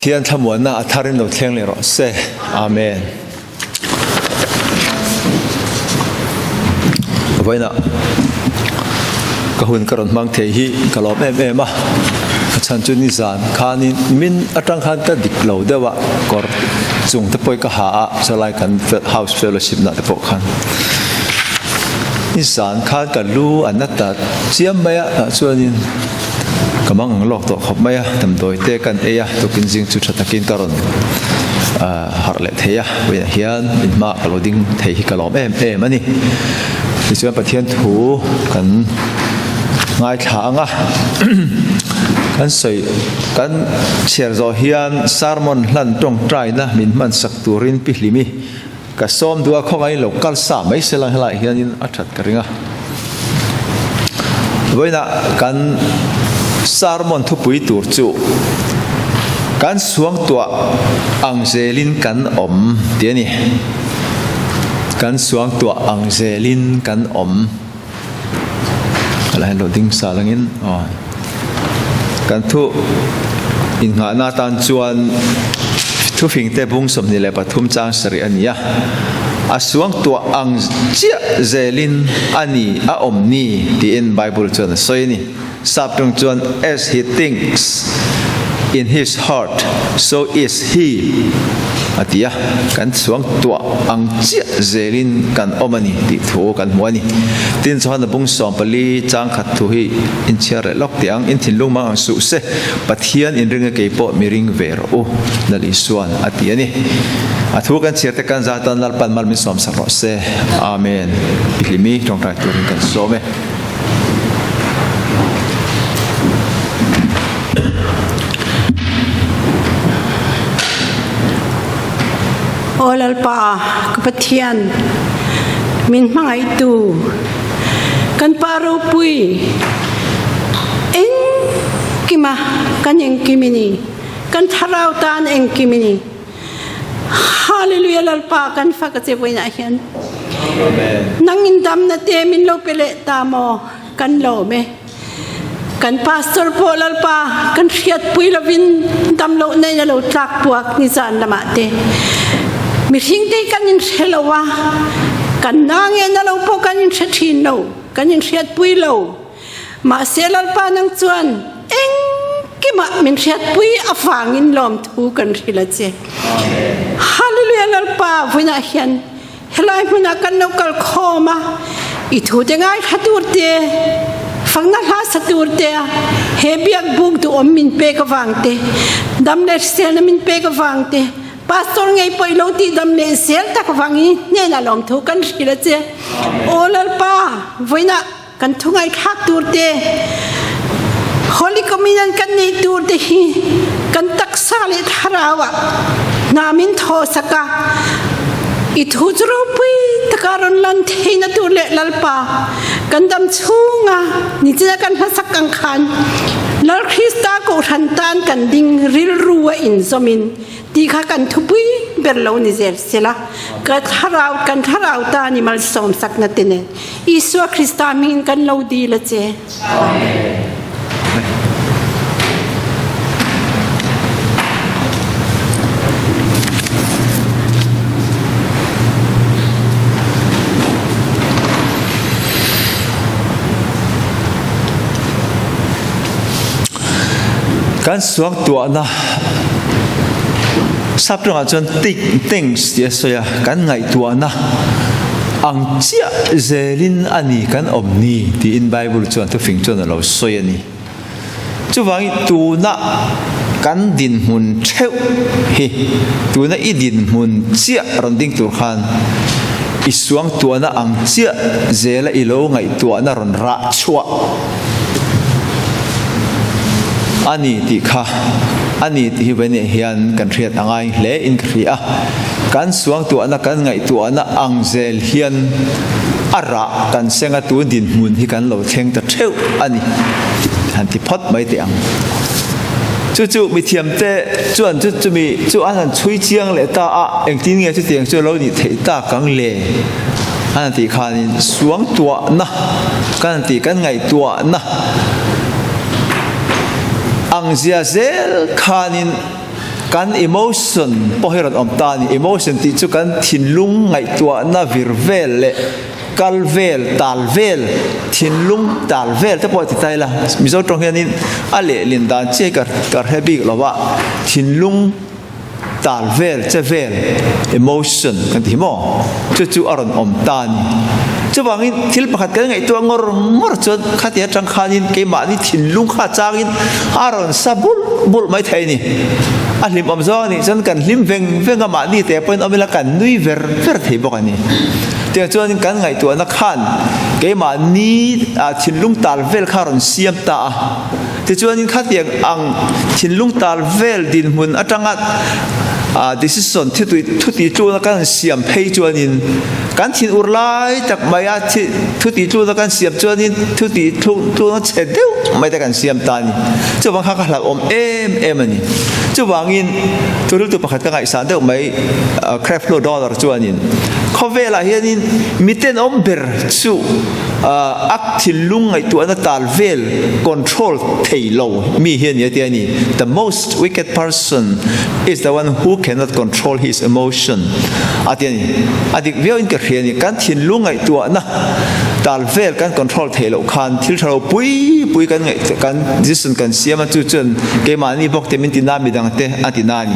Pathian thamuana atharin lo thleng le ro se amen vaina kahun karon mang the hi kalom em a chan chu ni zan khanin min atang khan ta dik lo dewa kor chung te poi ka ha a chalai kan house fellowship na te po khan ni zan khan ka lu anata chiam maya chuanin kamang lok to khop maya tam doi te kan eya to kin jing chu thatakin karon harle theya we hian in ma kaloding thei hi kalom em ani ti chuan pathian thu kan ngai thanga kan soi kan share zo hian sermon hlan tong trai na min man sak turin pihlimi ka som dua khongai local sa mai sela helai hian in athat karinga voina kan sermon thu pui tur chu kan suang tua angzelin kan om tiani kan suang tua angzelin kan om ala loading sa langin kan thu in nga na tan chuan thu phing te bung som ni le pathum chang sari ania asuang tua ang chia zelin ani a om ni ti in bible chuan soini saptung chuan as he thinks in his heart so is he atia kan suang tua ang chia zelin kan omani ti thu kan muani tin chuan bung som pali chang khat thu hi in chiare lok tiang in thinlung ma su se pathian in ringa ke po miring ver o nali suan atiani athu kan chiarte kan zatan lal pan mal mi som sa ro se amen pilimi tong tai turin kan some olal pa kapathian min mangai tu kan paro pui eng kima kan eng kimini kan tharau tan eng kimini hallelujah lal pa kan fakate boina hian amen nangin dam na te min lo pele ta mo kan lo me kan pastor polal pa kan riat pui lovin dam lo nei na lo tlak puak ni zan lama te mi hing te kan in helawa kan nange na lo po kan in thathin lo kan in riat pui lo ma selal pa nang chuan eng ki ma min riat pui afang in lom thu kan rila che hallelujah lal pa vina hian helai muna kan no kal khoma I thu te ngai khatur te fangna ha satur te he biak buk tu om min pe ka wangte dam le sel min pe ka wangte pastor ngai poilo ti dam le sel ta ka wangi ne na lom thu kan rila che olal pa voina kan thu ngai khak tur te holy communion kan nei tur te hi kan taksa le tharawa namin tho saka I thu zro pui takaron lan theina tu le lalpa kan dam chunga ni china kan hasak kan khan lal krista ko thantan kan ding ril ruwa in zomin ti kha kan thupui berlo ni zer sela ka kan tharau ta ni mal som sak na tene iswa krista min kan lo di la che amen kan suang tua na sap trong chuan things ti soya kan ngai tua na ang chia zelin ani kan omni ti in bible chuan tu fing chuan lo soya ni chu wangi tu na kan din hun theu hi tu na I din hun chia ronding tur khan I suang tua na ang chia zela I lo ngai tua na ron ra chua ani ti kha ani ti bene hian kan riat angai le in khria kan suang tu ana kan ngai tu ana angzel hian ara kan senga tu din mun hi kan lo theng ta theu ani han ti phot mai te ang chu mi thiam te chuan chu mi chu an chui chiang le ta a eng tin nge chu tiang chu lo ni thei ta kang le an ti khan suang tu na kan ti kan ngai tu na ang zia zel khanin กัน emotion พอให้เราอมตานี่ emotion ที่จุกันทินลุงไงตัวน่าวิรเวลเลยกัลเวลตาลเวลทินลุงตาลเวลแต่พอที่ใจละมิโซตรงนี้อะไรลินดานเจกับเฮบิกเราว่าทินลุงตาลเวลเจเวล emotion กันที่มอจู่ๆอารมณ์อมตานี่จะว่างี้ทิลประคัดกันไงตัวงอจนขัดยาจังขานินเกมานี่ทินลุงข้าจางินอารมณ์สับบุลไม่ไทยนี่อันลิมอมซ้อนี่ฉันกันลิมเวงกับมานี่แต่เป็นอเมริกันนุยเวอร์ที่บอกนี่แต่จนกันไงตัวนักขันเกมานี่ทินลุงตาลเวลข้ารอนเสียมตาแต่จนขัดยาอังทินลุงตาลเวลดินมุนอัจงัดdecision ที่ทุติจูนักการเสียมเพย์จวนนินการทิ้งอุรไลจากมายาที่ทุติจูนักการเสียมจวนนินทุติจูนักเสด็จไม่ได้การเสียมตานี่จะวางข้าหลักอมเอ็มนี่จะวางินตัวรู้ตัวประคัดกันไงสารเดียวไม่$100จวนนินเขาเวลาเฮียนินมิเตนอมเบอร์จูอักทิลุงไอตัวนั้นตาลเวล control เทโลมีเฮียนี่ที่นี่ the most wicked person is the one who cannot control his emotion อันนี้เวียนกับเฮียนี่การทิลุงไอตัวนั้นตาลเวลการ control เทโลคันที่เราปุยกันไงการดิสนกันเสียมันจุดเกมานี่บอกเต็มที่น้ามีดังเตอันที่นั่น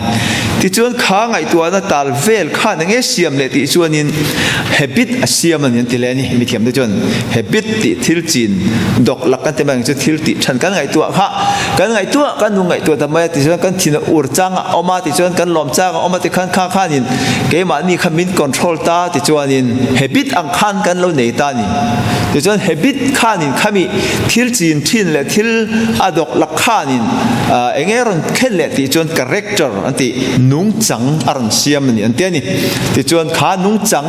ที่จวนข้างไอตัวนั้นตาลเวลข้านั่งเสียมเลยที่จวนนิน habit เสียมันยันที่เลนี่มีเทียมที่จวน habit ติทิลจีนดอกหลักกันแต่บางจุดทิลติฉันกันไงตัวข้ากันไงตัวกันนุ่งไงตัวทำไมที่จวนกันทินอุรจังออกมาที่จวนกันหลอมจังออกมาที่ข้านินเกมานี่ขมิ้น control ตาที่จวนนิน habit อังคันกันเราเหนื่อยตานี่ที่จวน habit ข้านินขมิ้นทิลจีนทินและทิลอดอกหลักข้านินเองรอนแค่และที่จวน character อันที่นุ่งจังอารมณ์เสียมนี่อันที่นี่ที่จวนข้านุ่งจัง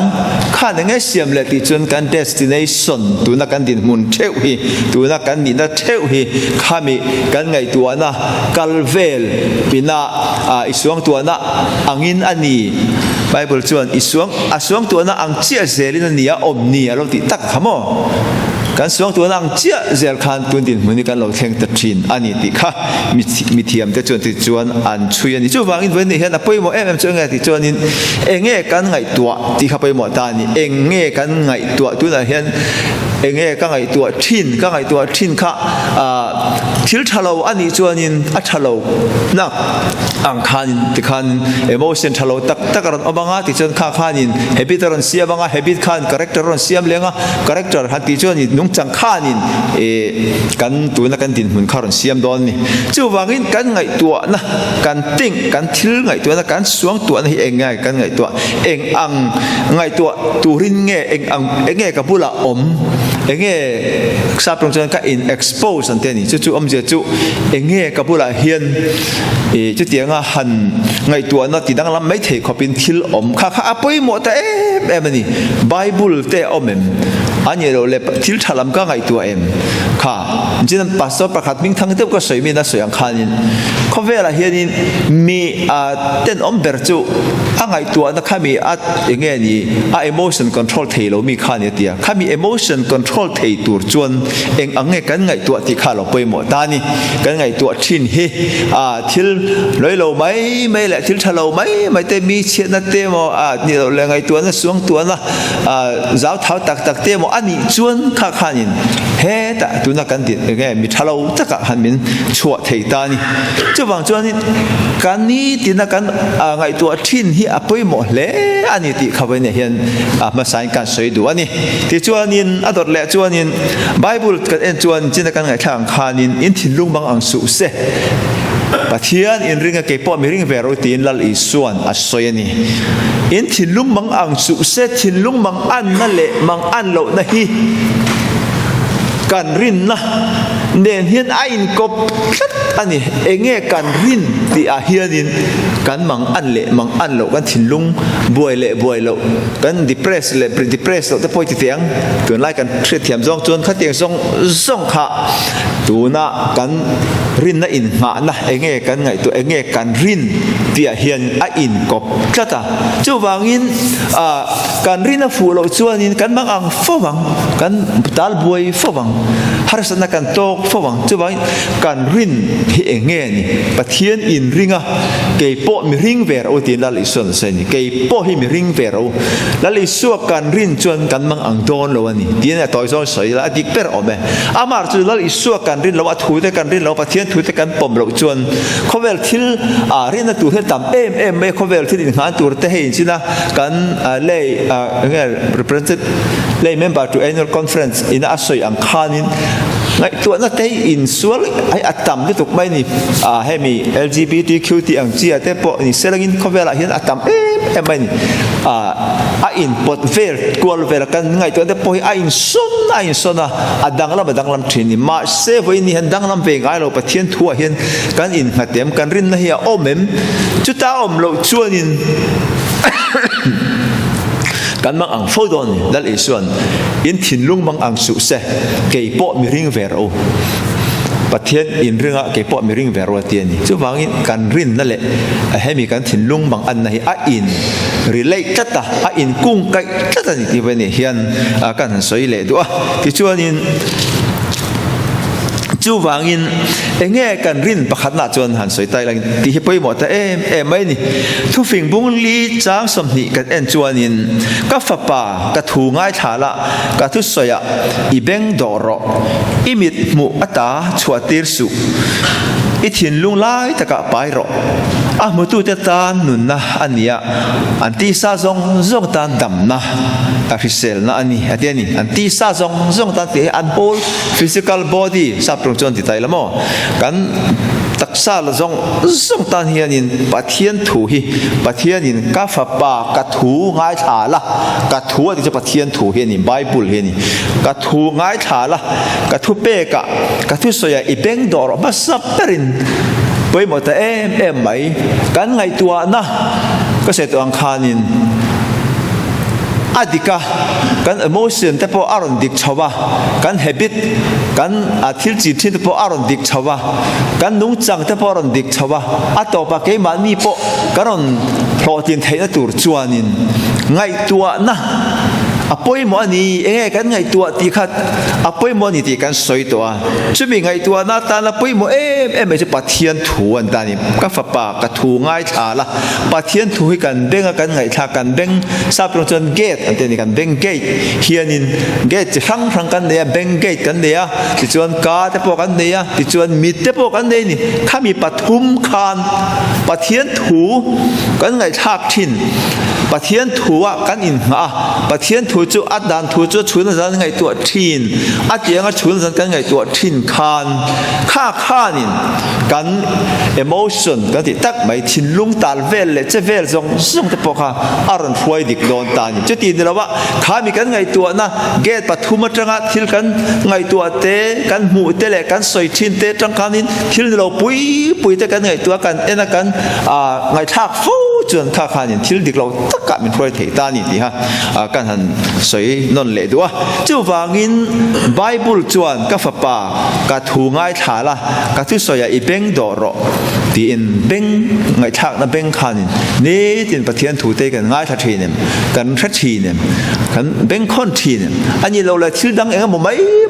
ข้านั่งเสียมและที่จวนกัน destinationตัวนักการดินมุนเท่าฮีตัวนักการดินนักเท่าฮีข้ามีกันไงตัวน่ะกัลเวลปีน่ะอิสวงตัวน่ะอังอินอันนี้ไบเบิลชวนอิสวงตัวน่ะอังเจียเซลินนี่อมนี่เราติดตักขโมกันสวงตัวนังเจ้าเจลคันตัวดินมันนี่กันเราแข่งตัดชินอันนี้ติค่ะมีเทียมแต่จวนที่จวนอันช่วยนี่จู่วางอินเวนนี่เห็นนะไปหมดจวนไงที่จวนนี่เองเงี้ยกันไงตัวที่เขาไปหมดตานี่เองเงี้ยกันไงตัวนั้นเห็นเองเงี้ยกันไงตัวชินกันไงตัวชินค่ะทิลทะเลอันนี้จวนนี่อัทะเลนักอังคันที่คัน emotion ทะเลตักกันอบางที่จวนข้านี่ habit รันเสียบาง habit คัน character รันเสียบเลี้ยง character ฮันที่จวนนี่นุ่งจังข้านินกันตัวนักกันดินเหมือนข้าวเสียมดอนนี่จู่วางินกันไงตัวนะกันติ้งกันทิลไงตัวนะกันสวงตัวนี่เองไงกันไงตัวเองอังไงตัวตูรินเงเองอังเองเงกับบุละอมเองเงทราบตรงนั้นก็อิน expose อันเดียนี่จู่อมเจจู่เองเงกับบุละเฮียนจู่เตียงหันไงตัวนะที่ดังลำไม่เทขอเป็นทิลอมข้าอภัยหมดแต่นี่ไบเบิลแต่อมอันนี้เราเลยทิลทลำก็ไงตัวค่ะจริงๆปัสสาวะประคัดมิ่งทั้งเต็มก็สวยมีน่าสวยอังคานินเขาเวลาเฮียนินมีเต้นอมเบอร์จูอังไงตัวนักข้ามีอย่างเงี้ยนี่emotion control เทเรามีข้าเนี่ยเดียข้ามี emotion control เทตัวจวนเองอังเงี้ยกันไงตัวที่ข้าเราไปหมดตานี่กันไงตัวชินเฮทิลลอยเราไม่แหละทิลทะเราไม่แต่มีเชื่อนัดเตมนี่เราเลยไงตัวนั้นสวงตัวนะจ้าวเท้าตักเตมอันนี้จวนข้านินเฮแต่ตัวนักการดินเงี้ยมีทะเลาะจักหันมินชัวเทตานี่จะวางจวนนี่การนี้ที่นักการไงตัวทิ้นที่อภัยหมดเลยอันนี้ที่เขาไปเนี่ยเห็นมาสายการสวยดูอันนี้ที่จวนนี่อดเละจวนนี่ไบเบิลกันจวนจินตการไงทางคานินอินทิลุงบางอังสุเสปะเทียนอินริงกับเก็บปอมีริงเวรุตินลัลอิส่วนอัศสวยนี่อินทิลุงบางอังสุเสทิลุงบางอันนั่นแหละบางอันเหล่านี้กันรินนะเนียนเฮียนไอ้อินกบอันนี้เองเงี้ยกันรินที่อาเฮียนินกันมังอันเละมังอันโลกันถิ่นลุงบวยเละบวยโลกันดิเพรสเละดิเพรสโลแต่พอที่เตียงตัวไล่กันเทียมซองจนข้าเตียงซองขา tu na kan rin na in nga na enge kan ngai tu enge kan rin tia hian a in kop tlata chu wangin kan rin na fu lo chuanin kan mang ang fowang kan tal buai fowang harsana kan tok fowang chu wangin kan rin hi enge ni pathian in ringa ke po mi ring ver o tin la li son se ni ke po hi mi ring ver o la li su kan rin chuan kan mang ang don lo ani tin a toi so soi la dik per o me amar chu la li su kan rin lo a thu te kan rin lo pathian thu te kan pom lo chuan khovel thil rin na tu he tam em me khovel thil in han tur te hein china kan le represent le member to annual conference in a soi ang khanin ngai tu na te in sual ai atam ni tuk mai ni he mi LGBTQ ti ang chia te po ni selangin khovel a hian atam em mai ni a in pot ver kual ver kan ngai tu te po a in son a adang lam thin ni ma se voi ni han dang lam ve ngai lo pathian thu a hian kan in hatem kan rin na hi a omem chu ta om lo chuanin kan mang ang fodon dal isuan in thinlung mang ang su se ke po mi ring vero pathian in ringa ke po mi ring vero tian ni chu wangin kan rin na le a hemi kan thinlung mang an na hi a in relate tata a in kung kai tata ni ti bani hian kan soi le do ti chuanin chu wangin enge kan rin pakhat na chuan han soi tai lang ti hi poi mo ta em mai ni thu fing bung li chang som ni kan en chuanin ka fa pa ka thu ngai thala ka thu soya i beng doro imit mu ata chuatir su i thin lung lai taka pai ro a mu tu te tan nun na ania anti sa zong tan dam na a fisel na ani atiani anti sa zong tan te an whole physical body sa prong chon ti tai lamo kan taksa la zong tan hianin pathian thu hi pathianin ka fa pa ka thu ngai thala ka thu ati cha pathian thu hianin bible hianin ka thu ngai thala ka thu pe ka thu soya i beng dor ba sap perin poi mo ta em mai kan ngai tua na ka se to ang khanin adika kan emotion te po aron dik chawa kan habit kan athil chi thin te po aron dik chawa kan nung chang te po aron dik chawa atopa ke mani po karon protein theina tur chuanin ngai tua na apoi mo ani enge kan ngai tua ti khat apoi mo ni ti kan soi to chumi ngai tua na ta na poi mo em me pathian thu an ta ni ka fa pa ka thu ngai thala pathian thu hi kan benga kan ngai tha kan beng sa pro chon gate an te ni kan beng gate hianin gate chi hang kan ne beng gate kan ne a ti chuan ka te po kan ne a ti chuan mit te po kan ne ni khami pathum khan pathian thu kan ngai thak thin pathian thu a kan in ha pathian thu chu adan thu chu chun zan ngai tu thin atianga chun zan kan ngai tu thin khan khanin kan emotion kan ti tak mai thin lung tal vel le che vel zong te pokha aron fuai dik don ta ni chu ti ni lawa khami kan ngai tu na get pathuma tanga thil kan ngai tu te kan mu te le kan soi thin te tang kanin thil lo pui te kan ngai tu kan ena kan ngai thak fu chuan kha khanin thil dik lo tak ka min fuai thei ta ni ti ha kan han soi non le duwa chu wangin bible chuan ka fa pa ka thu ngai thala ka thu soya i beng doro ti in beng ngai thak na beng khanin ni tin pathian thu te kan ngai tha thinem kan tha thinem kan beng khon thinem ani lo la thil dang eng mo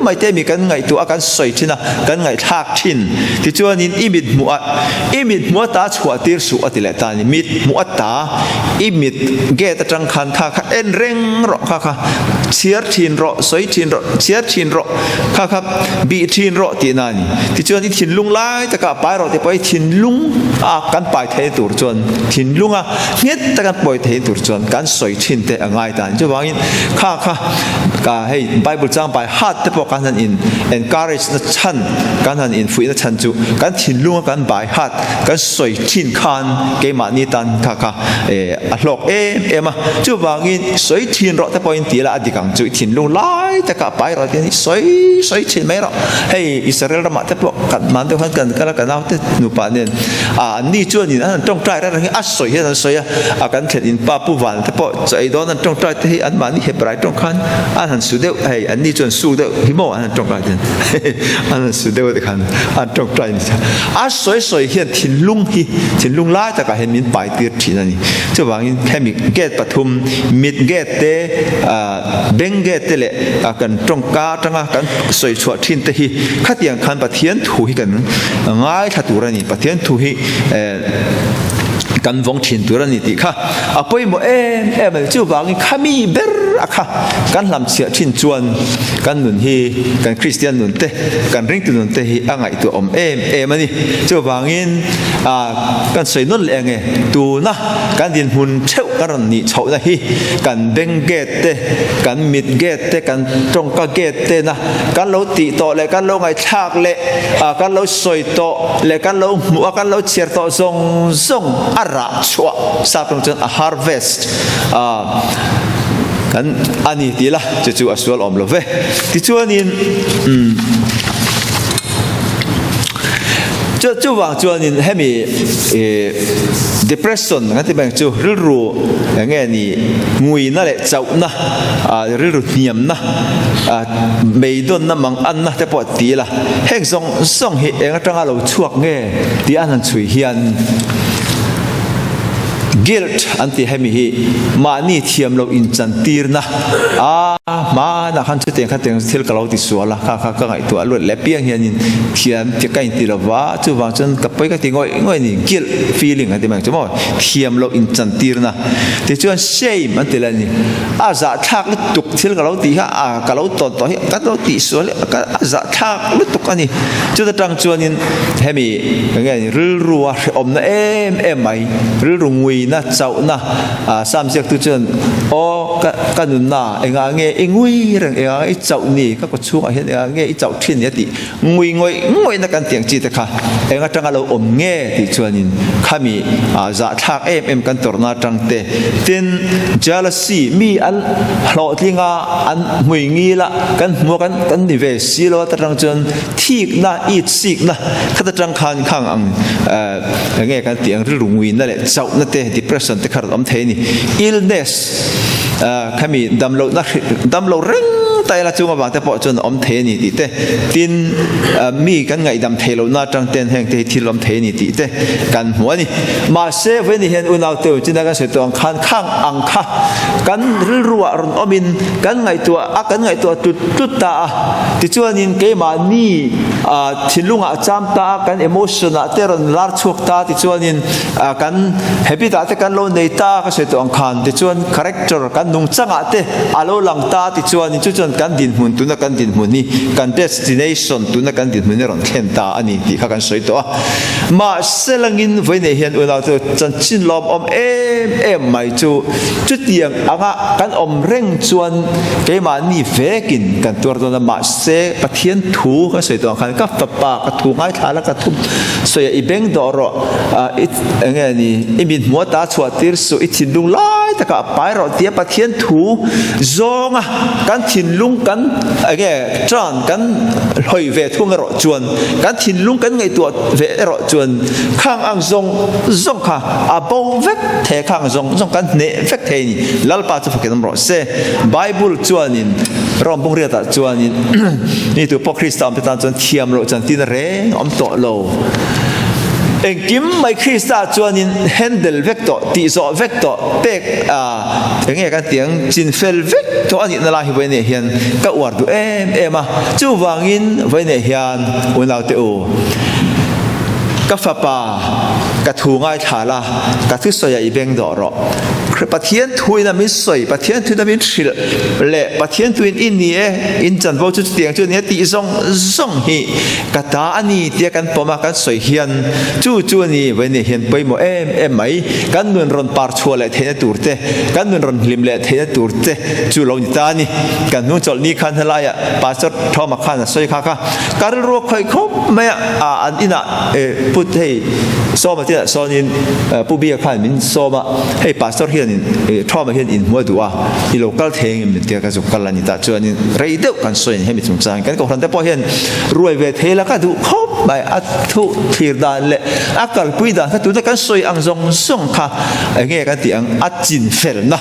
mai te mi kan ngai tu akan soi thina kan ngai thak thin ti chuan in imit mu ta chua tir su atile ta ni mit mu ata imit ge ta tang khan tha kha en reng ro kha chiar thin ro soi thin ro chiar thin ro kha bi thin ro ti na ni ti chuan ni thin lung lai ta ka pai ro te pai thin lung kan pai the tur chuan thin lunga nget ta kan poi the tur chuan kan soi thin te angai ta chu wangin kha ka hei bible chang pai hat te po kan han in encourage na chan kan han in fui na chan chu kan thin lunga kan bai hat kan soi thin khan ke ma ni tan kha a hlok ema chu wangin soi thin ro te point ti la adikang yang chui thin lung lai ta ka pai ro ti soi chin mai ro hey Israel ra ma te po kat man te kan kala ka naw te nu pa nen ni chuan in an tong trai ra a soi he an soi a kan thet in pa pu wan te po chai don an tong trai te hi an ma ni he prai tong khan an han su deu hey an ni chuan su deu hi mo an tong trai ten an su deu te khan an tong trai ni a soi hian thin lung lai ta ka hen min pai tir thin ani chu wangin chemic gate pathum mid gate te beng gate te le kan tong ka tanga kan soi chua thin te hi khatiang khan pathian thu hi kan ngai thatura ni pathian thu hi kan vong thin tura ni ti kha apoi mo em chu wangin khami ber akha kan lam chia thin chuan kan nun hi kan Christian nun te kan ring tu nun te hi angai tu em ani chu wangin kan soi nun le nge tu na kan din hun cheu kan ni chau na hi kan beng gate te kan mid gate te kan tong ka gate te na kan lo ti to le kan lo ngai thak le kan lo soi to le kan lo mu kan lo chier to zong ara chua sa tong chen a harvest kan ani ti la chu aswal om lo ve ti chuan in chu wang chuan in hemi depression ngati bang chu ru nge ni ngui na le chau na ru niam na meidon na mang an na te po ti la heng song hi enga tanga lo chuak nge ti an chui hian guilt anti hemi hi mani thiam lo in chan tir na ma na khan chu teng kha teng thil ka lo ti suala kha ngai tu alu le piang hian in thiam ti kai ti lo wa chu wang chen ka pai ka ti ngoi ni guilt feeling ati mang chu mo thiam lo in chan tir na ti chuan shame anti la ni za thak lu tuk thil ka lo ti ha ka lo ton to hi ka lo ti suala ka za thak lu tuk ani chu ta tang chuan in hemi nge ni ril ruwa om na em mai ril rungui na chau na sam siak tu chen ka nun na enga nge ingui rang enga I chau ni ka ko chu a hian enga nge I chau thin ya ti ngoi na kan tiang chi ta kha enga tanga lo om nge ti chuanin khami za thak em kan torna tang te tin jealousy mi al hlo tlinga an mui ngi la kan mo kan ni ve si lo ta tang chun thik na I sik na khata tang khan khang ang nge kan tiang ru rungui na le chau na te depression te khar am the ni illness khami damlo reng tai la chunga bang te po chun om the ni ti te tin mi kan ngai dam thelo na tang ten heng te thil om the ni ti te kan huani ma se ve ni hen unau te chin ga se tong khan khang ang kha kan ril ruwa ron omin kan ngai tua tut ta ti chuan in ke ma ni thilunga cham ta kan emotion a te ron lar chuak ta ti chuan in kan happy ta te kan lo nei ta ka se tong khan ti chuan character kan nung changa te alo lang ta ti chuan in chu chuan kan din mun tu na kan din mun ni kan destination tu na kan din mun ron khen ta ani ti kha kan soi to ma selangin voi ne hian ula to chan chin lom om em mai chu tiang anga kan om reng chuan ke ma ni vekin kan tur to na ma se pathian thu ka soi to khan ka pa ka thu ngai thala ka thum soya I beng do ro nge ni imin mo ta chua tir su I thin lung lai ta ka pai ro tia pathian thu zonga kan thin lung kan age tran kan hoi ve thung ro chuan kan thin lung kan ngai tu ve ro chuan khang ang zong kha a bo vek the khang zong kan ne vek the ni lalpa chu fakin ro se bible chuan in rom bung ria ta chuan in ni tu pokristam ta chuan thiam ro chan tin reng om to lo engkim mai Krista chuan in handle vector ti zo vector pek nge kan tiang chin fel vek to ani na la hi ve ne hian ka war du em chu wangin ve ne hian unau te o ka fa pa ka thu ngai thala ka thu soya I beng do ro pathian thui na min soi pathian thui na min thil le pathian tuin in ni in chan bo chu tiang chu ne ti zong hi kata ani tia kan poma kan soi hian chu ni ve ne hian poi mo em mai kan nun ron par chua le the turte kan nun ron lim le the turte chu lo ni ta ni kan nu chol ni khan hala ya pastor thoma khan soi kha kar ro khoi khop me an ina put hey so ma te tia sonin pubia khan min soma hey pastor hian in thoma hian in modua I local theng min tia ka zukal ani ta chuanin reideu kan soin hemi chung sang kan ko ran te po hian ruai ve thela ka du khop bai athu thir dan le akal puida ta tu ta kan soi ang zong song kha nge kan ti ang achin fel na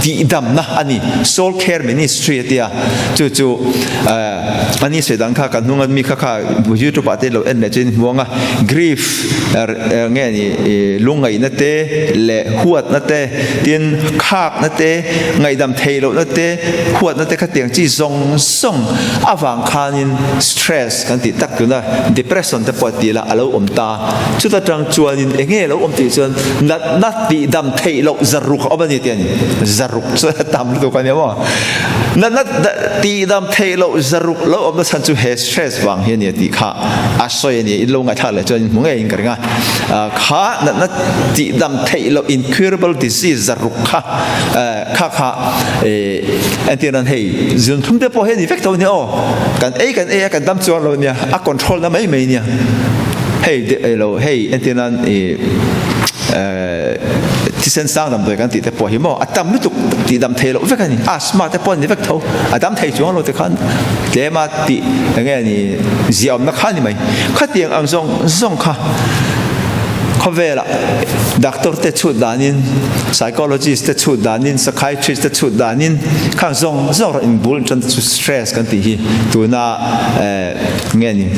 ti dam na ani soul care ministry tia chu ani se dang kha kan hunga mi kha bu youtube ate lo en le chin huanga grief nge ni lungai na te le huat na te tin khak na te ngai dam theilo na te huat na te kha tiang chi zong song awang khanin stress kan ti tak tu na depression te poti la alo omta chu ta tang chuanin enge lo omti chuan nat ti dam theilo zaruk obani tiani zaruk so tam lu kan ya wa nat ti dam theilo zaruk lo om na san chu he stress wang he ni ti kha asoi ni lo ngai tha le chuan mu ngai in karinga kha nat ti dam theilo incurable disease zaruk kha kha antiran hey zun thum te po he ni vek to ni o kan kan dam chuan lo nia a control na mai nia hey lo hey antiranที่เส้นสร้างดำโดยการติดแต่ปวดหิมอ่ะดำไม่ถูกติดดำเทลเวกันนี่สมาร์ทแต่ปวดนี่เวกเท่าดำเทจวงเราแต่ขันเดี๋ยวมาติอย่างเงี้ยนี่เสียมนักขันนี่ไหมขัดเตียงอังซงค่ะเขาเวล่ะด็อกเตอร์เตชุดดานิน psychologist เตชุดดานิน psychiatrist เตชุดดานินข้างซงเราอินบุลจนสุด stress กันตีฮีตัวน่าเงี้ยนี่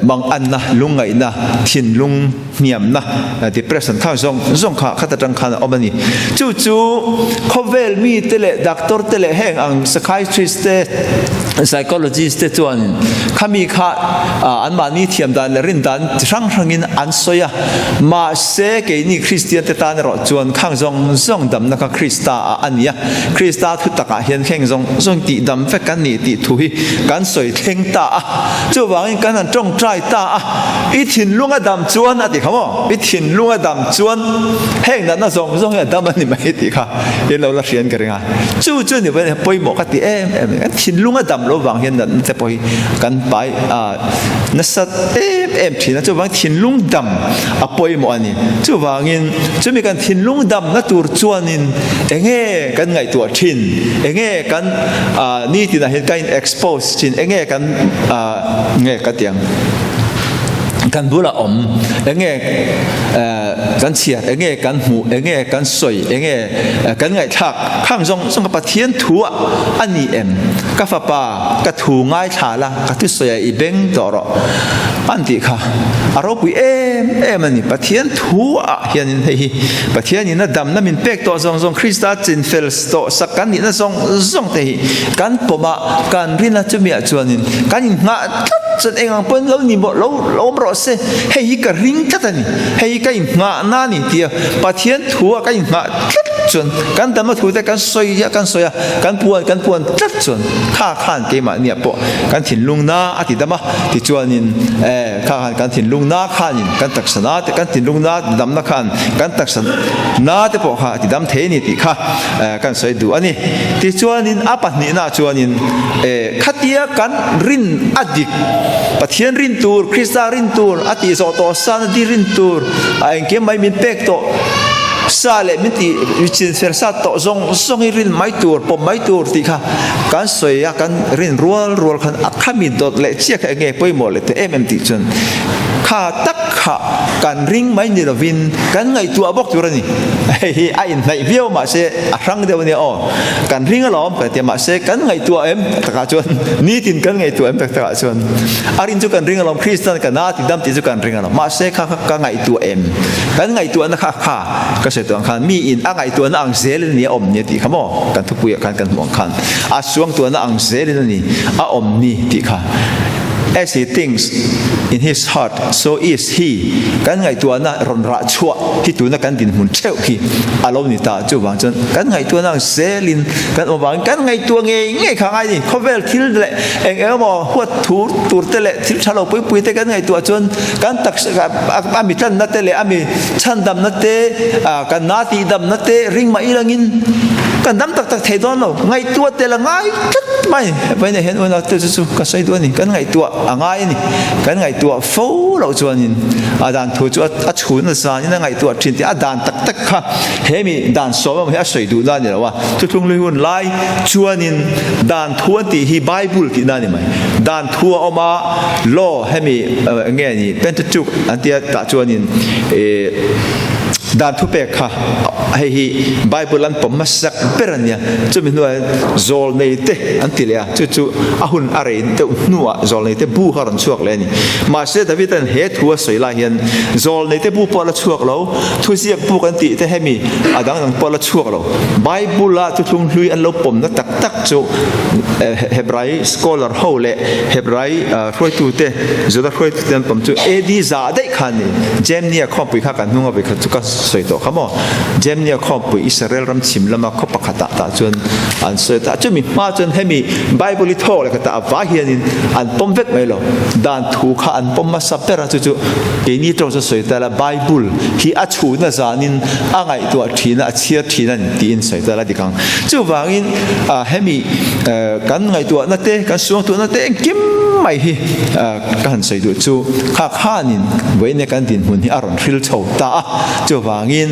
บางอันนะลุงไงนะทินลุงเนียมนะ depression ข้างซงข้าขัดจังขันออกมานี่จู่เขาเวลมีเตเลด็อกเตอร์เตเลแห่งอัง psychiatrist เต psychologist เตตัวนี้ข้ามีข้าอันมานี่เทียมดานและรินดานช่างอินอันสอยมาเสกนี่คริสเตียนเตตานรอจวนข้างซงดำนักคริสตาอันนี้คริสตาทุตตะกะเห็นแข่งซงตีดำเฟกันนี่ตีถุยกันสวยเท่งตาจู่วางกันนั่นจงใจตาอีถิ่นลุงอดำจวนอะติเขาบอกอีถิ่นลุงอดำจวนแห่งนั้นน่ะซงดำมันนี่ไม่ติค่ะเห็นเราละเรียนกันไงจู่นี่เป็นปอยหมอกติถิ่นลุงอดำเราวางเห็นนั้นจะปอยกันไปนัสถิ่นนะจู่วางถิ่นลุงดำปอยหมอนี่จู่วางเงินจู่มีกันถิ่นลุงดำนัตัวจวนนินเงี้ยกันไงตัวถิ่นเงี้ยกันนี่ที่น่ะเห็นกัน expose ถิ่นเงี้ยกันเงี้ยกันเตียงกันบุละอมเงี้ยกันเฉียดเงี้ยกันหูเงี้ยกันสวยเงี้ยกันไงทักข้างซงกับปะเทียนถัวอันนี้กับฟ้าป่ากระถูง่ายฉาละกระทุสวยอีเบงต่อรออันที่ค่ะอารมณ์ปุยมันนี่ปะเทียนถัวเฮียนี่ให้ปะเทียนนี่น่ะดำน่ะมินเป็กต่อซงคริสต์จินเฟลส์ต่อสักกันนี่น่ะซงเตะกันปะมากันริน่ะจะมีจวนนี่กันงะจนเองอังเปิ้ลเรานี่บ่เราบ่เสให้กระริงทัดนี่ให้กันงะนานี่เตียปะเทียนถัวกันงะจนกันดำมาถัวแต่กันสวยกันปวนจัดจนข้าขานเกมาเนี่ยปะกันถิ่นลุงนาอติดำมาที่จวนนี่ข้าขานกันถิ่นลุงนาขานินกันตักษณะแต่กันถิ่นลุงนาดำนักขันกันตักษณะแต่ปะข้าที่ดำเทนี่ติข้ากันสวยดูอันนี้ที่จวนนี่อาปันนี่น่าจวนนี่ขัดเดียกันรินอดิกปะเทียนรินตูร์คริสตารินตูร์อติโซโตสานดิรินตูร์ไอ้เกมไม่มีเป็กโตซาเลมิติวิจิตรเฟรซัตโตซงรินไม่ตัวปมไม่ตัวติค่ะการสวยกันรินรัวกันอักขมิดดเละเชี่ยกันเงยไปหมดเลยแต่ติจนข้าตักข้ากันริงไม่นิรวินกันไงตัวบอกตัวนี่ไอ้ในเบี้ยวมาเสครั้งเดียวเนี่ยอ๋อกันริงก็ล้อมแต่มาเสกันไงตัวตะกาจวนนี่ตินกันไงตัวตะกาจวนอารินจุกันริงก็ล้อมคริสเตียนกันน่าติดดำติดจุกันริงก็ล้อมมาเสข้ากันไงตัวกันไงตัวนั่นข้าก็เสตัวขันมีอินอะไรตัวนั่งเซลนี่อมเนี่ยติขโมกันทุกปุยกันห่วงขันอาช่วงตัวนั่งเซลนี่อมนี่ติค่ะ as he thinks in his heart so is he กันไงตัวน่ะรอนระชั่วที่ตัวน่ะกันดินหุ่นเชี่ยวที่อารมณ์นี่ตาจู่บางจนกันไงตัวนั่งเซลินกันบางกันไงตัวเงยข้างไงนี่เขาเวลทิลเละเองมอหัวถูตูดเตะทิลชะโลปุยแต่กันไงตัวจนกันตักอามิทันนัตเตะอามิชันดำนัตเตะกันนาตีดำนัตเตะริงมาอีลังินกันดำตักเทดอนเราไงตัวเตะละไงไม่เนี่ยเห็นว่าเราตัวจู่ก็ใส่ตัวนี่กันไงตัว angai ni kan ngai tua fo lo chuanin adan thu chu a chhun na sa ni na ngai tua thin ti adan tak tak kha hemi dan so ma he soi du na ni lawa tu thung lui hun lai chuanin dan thu ti hi bible ti na ni mai dan thu oma law hemi nge ni pentateuch antia ta chuanin dan thu pe kha hei hi bible an pom masak perania chumi nuwa zol nei te antilia chu ahun are te nuwa zol nei te bu haran chuak le ni ma se david an he thua soila hian zol nei te bu pola chuak lo thu siak bu kan ti te hemi adang nang pola chuak lo bible la chu thung hlui an lo pom na tak tak chu hebrai scholar hole hebrai roi tu te zoda roi tu ten pom chu edi za dai khan ni jemnia khopui kha kan hunga be kha chu ka soi to khamo jemnia khopui israel ram chim lama khopa khata ta chun an soi ta chumi ma chun hemi bible li thole ka ta wa hianin an pom vek mai lo dan thu kha an pom ma sapera chu chu ke ni to soi ta la bible hi a chu na zanin angai to thina achia thina tin soi ta la dikang chu wangin hemi kan ngai to na te kan suang to na te kim mai hi kan soi du chu kha khanin weine kan din hun hi aron thil chho ta chu wangin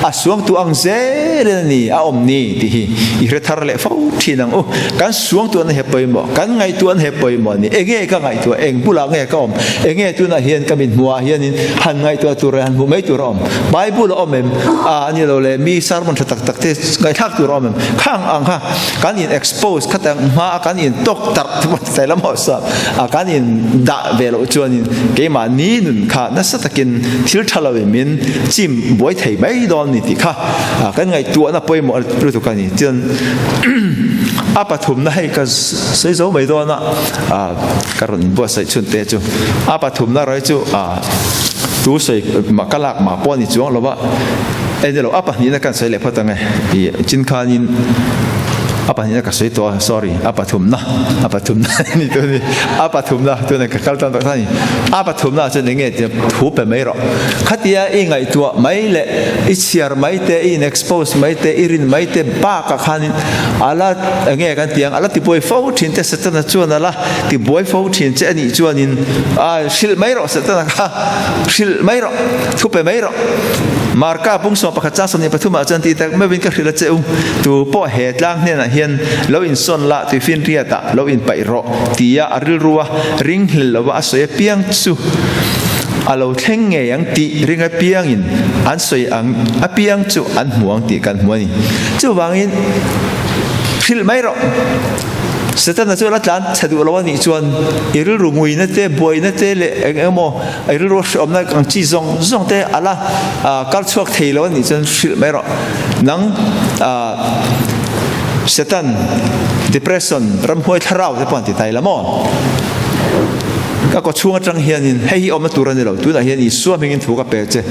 a suang tu ang zere ni a om ni ti hi i re thar le fo thinang o kan suang tu na he poi mo kan ngai tu an he poi mo ni enge ka ngai tu eng bula nge ka om enge tu na hian kamin muwa hian in han ngai tu ran hu mai tu rom bible om em ani lo le mi sarmon tak tak te ngai thak tu rom em khang ang ha kan in expose khatang ma kan in tok tar sai lam ho sa kan in da velo chuan in ke ma ni nun kha na sa takin thil thalawe min chim boi thei mai don ni ti kha kan ngai tu na poi mo ru tu kan ni chen apa thum na hai ka sei zo mai do na karon bo sai chun te chu apa thum na roi chu tu sei makalak ma pon ni chuang lo ba enelo apa ni na kan sai le phatangai chin khanin apa ni ka sei to sorry apa thum na ni to ni apa thum na to na ka kal tan ta ni apa thum na chen nge te thu pe mai ro khatia e ngai tu mai le i chiar mai te in expose mai te irin mai te ba ka khanin ala nge kan tiang ala ti boy fo thin te satana chuan ala ti boy fo thin che ani chuanin shil mai ro satana kha shil mai ro thu pe mai ro marka pung so pakha cha soni pathuma chan ti tak me win ka khila che tu po he tlang ne na hian lo in son la tu fin ria ta lo in pai ro tia aril ruwa ring hil lo wa so piang chu alo theng nge yang ti ringa piang in an soi ang a piang chu an muang ti kan muani chu wangin hil mai ro Setan tu lat lan chadu lawan ni chuan iril rungui na te boy na te le emo iril ro shom na kang chi zong te ala kal chuak thei lawan ni chuan shil mai ro nang setan depression ram hoi tharau te pon ti tai lamo ka ko chuang atang hianin hei om na turan ni lo tu na hian i suam hingin thu ka pe che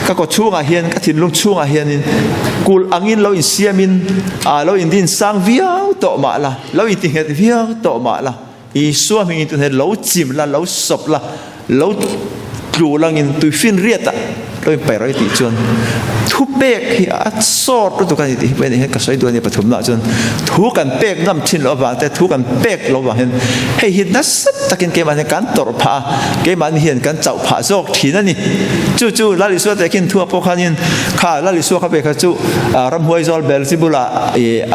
ka ko chunga hian ka thin lung chunga hianin kul angin lo in siamin lo in din sang viau to ma la lo in tinget viau to ma la i suam hingin tu he lo chim la lo sop la lo tlu langin tu fin riata lo in pai roi ti chuan thu pek hi a sort tu kan ti pe ni he ka soi do ni pathum na chuan thu kan pek nam thin lo wa te thu kan pek lo wa hen hei hi na sat takin ke man kan tor pha ke man hian kan chau pha jok thin ani chu la li so te kin thu po khanin kha la li so kha be kha chu ram huai zol bel sibula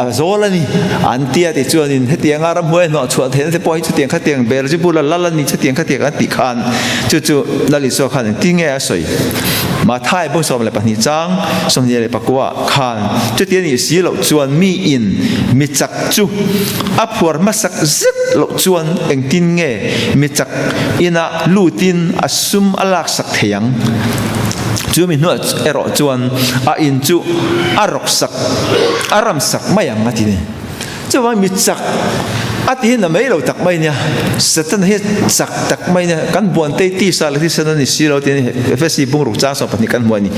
a zol ani an tia ti chuan in he tiang ram huai no chua the te poi chu tiang kha tiang bel sibula la la ni chu tiang kha tiang an ti khan chu la li so khan ti nge a soi ma thai bo som le pa ni chang som ni le pa kwa khan chu ti ni si lo chuan mi in mi chak chu a phur ma sak zip lo chuan eng tin nge mi chak ina lu tin asum alak sak theyang chu mi no ero chuan a in chu arok sak aram sak mayang ati ne chu wa mi chak ati na mai lo tak mai nya satan he sak tak mai nya kan buan te ti sal ti sanan ni si lo ti fesi bung ru cha so pani kan muani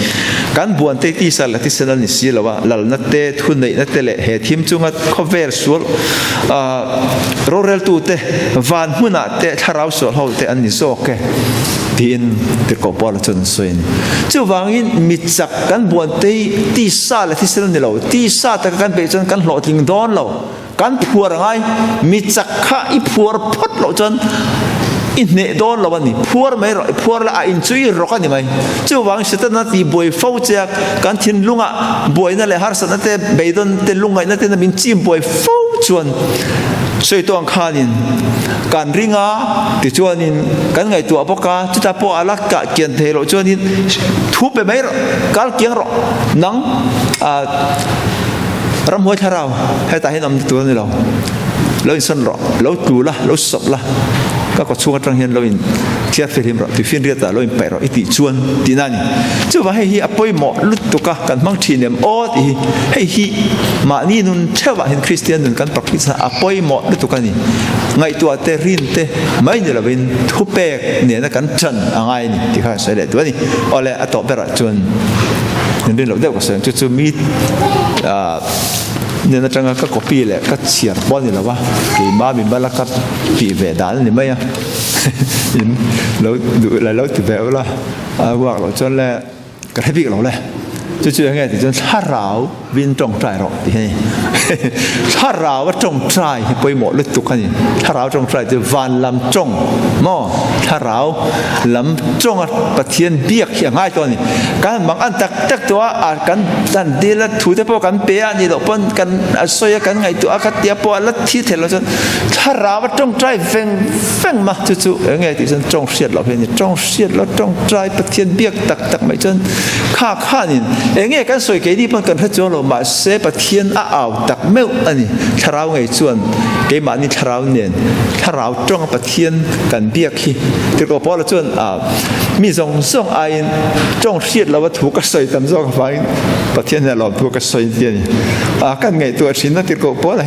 kan buan te ti sal ti sanan ni si lo wa lal na te thun nei na te le he thim chunga cover sul rorel tu te van huna te tharau so ho te an ni so ke tin te ko pol chun soin chu wangin mi chak kan buan te ti sal ti sanan ni lo ti sa ta kan be chon kan hlo ting don lo กันพัวอะไรมีจักข้าอีพัวพดเราจนอินเนโดนเราวันนี้พัวไม่รอพัวละอินจุยรอกันนี่ไหมจู่วางสิทธิ์นาทีบวยฟ้าเจ้าการทิ้งลุงอ่ะบวยนั่นแหละฮาร์สันนั่นเตะเบย์ดอนเตะลุงอ่ะนั่นเตะนั่นมินจีบวยฟ้าชวนช่วยตัวอังคารินการริงอ่ะติดชวนนินกันไงตัวพวกกาจุดพออาลักกะเกียนเทโลชวนนินทุบไปไหมรอการเกียงรอนังรำหัวชาเราให้ตาให้นำตัวนี่เราอินสันรอเราดูละเราสบละก็ช่วงตรงเห็นเราอินเทียบเฟรมเราที่ฟินเรียตาเราอินไปเราอิติชวนที่นั่นจู่ว่าให้ฮีอภัยหมอลุตุกะกันบางทีเนี่ยโอ้ที่ให้ฮีมานี่นุนเชื่อว่าเห็นคริสเตียนนุนกันปฏิสัมอภัยหมอลุตุกะนี่ไงตัวเตรินเตไม่เนี่ยเราเป็นทุบเปกเนี่ยนะกันจันอะไรนี่ที่ข้าใส่เลยตัวนี้อะไรอะต่อไปละชวนเรื่องเราเด็กก็เสริมจู่มีเนี่ยนะจังก็ copy แหละก็เชียร์บอลนี่แหละวะกี่มาบินบ้านละก็ปีเวดานนี่ไหมอ่ะเราดูแล้วถือแบบว่าว่าเราจนแล้วกระทบอีกเราเลยจู่ๆยังไงที่จนถ้าเราวินตรงใจเราที่ให้ถ้าเราว่าตรงใจไปหมดเลยตุกันนี่ถ้าเราตรงใจจะวันลำจงหม้อถ้าเราลำจงประเทียนเบียกอย่างง่ายตัวนี้การบางอันตักตัวอาจกันดันดีละถูแต่พวกกันเปียนี่เราปนกันสวยกันไงตัวอาเตียปวละที่เทเราจนถ้าเราว่าตรงใจเฟ่งมาจู่ๆยังไงที่จนตรงเสียดเราเห็นนี่ตรงเสียดแล้วตรงใจประเทียนเบียกตักไม่จนข้านี่เองกันสวยเกดีมันกันพระเจ้าเรามาเสพเทียนอ้าวตักเมื่ออันนี้ถ้าเราไงส่วนเกมานี่ถ้าเราเนี่ยถ้าเราจ้องปะเทียนกันเบียกขี้ที่ก็พอเราส่วนมีส่งไอ้จ้องเสียดเราว่าถูกกระสอยตำซ้องไฟปะเทียนเนี่ยเราถูกกระสอยเทียนกันไงตัวชิ้นนั้นที่ก็พออะไร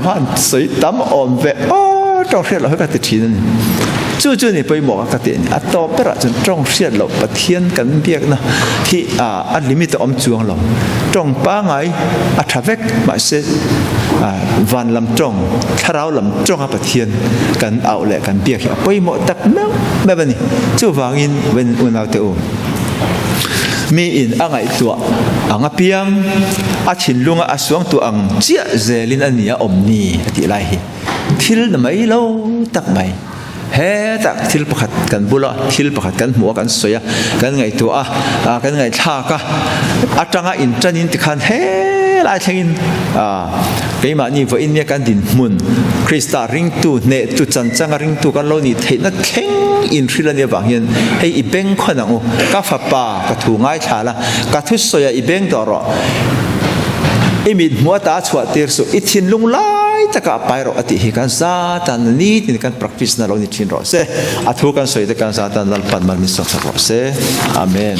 ว่าสอยตำอ่อนเวจ้องเสียดเราให้กันติดชิ้นนั้นจู่ๆนี่ไปบอกกันเตียนต่อไปละจนจ้องเสียดเราปะเทียนกันเบียกนะที่อันลิมิตอมจวงเราจ้องป้าไงทาเวกมาเสวันลำจ้องถ้าเราลำจ้องปะเทียนกันเอาแหละกันเบียกไปหมดตักแม่แบบนี้จู่วางินวันเอาเตอมีอินอ่างไอตัวอ่างเปียงชินลุงสวงตัวอ่างเจี๊ยเจลินอันนี้อมนี่ที่ไรทิลไม่เล่าตักไม่เฮ้ตักทิลประคัดกันบุละทิลประคัดกันหัวกันสวยกันไงตัวกันไงชากะจังอินจันอินติคันเฮ้ลายเชิงเกี่ยมานี่ว่าอินเนียกันดินมุนคริสต์ริงตูเนตุจันจังริงตูกันโลนี่เทนักเข่งอินทรีลเนี่ยบางยันให้อีเบงคนอ่ะก็ฝับป่าก็ถูง่ายชาละก็ทุสอยอีเบงต่อรออีมิดหัวตาชวดเตียร์สุอิทินลุงไล่จะกับไปรออติหิกันซาตันนี่ที่กัน practice นั่นเรานี่ชินรอเสอทุกันสวยแต่กันซาตันนั่นปันมันมิสก์รอเสออาเมน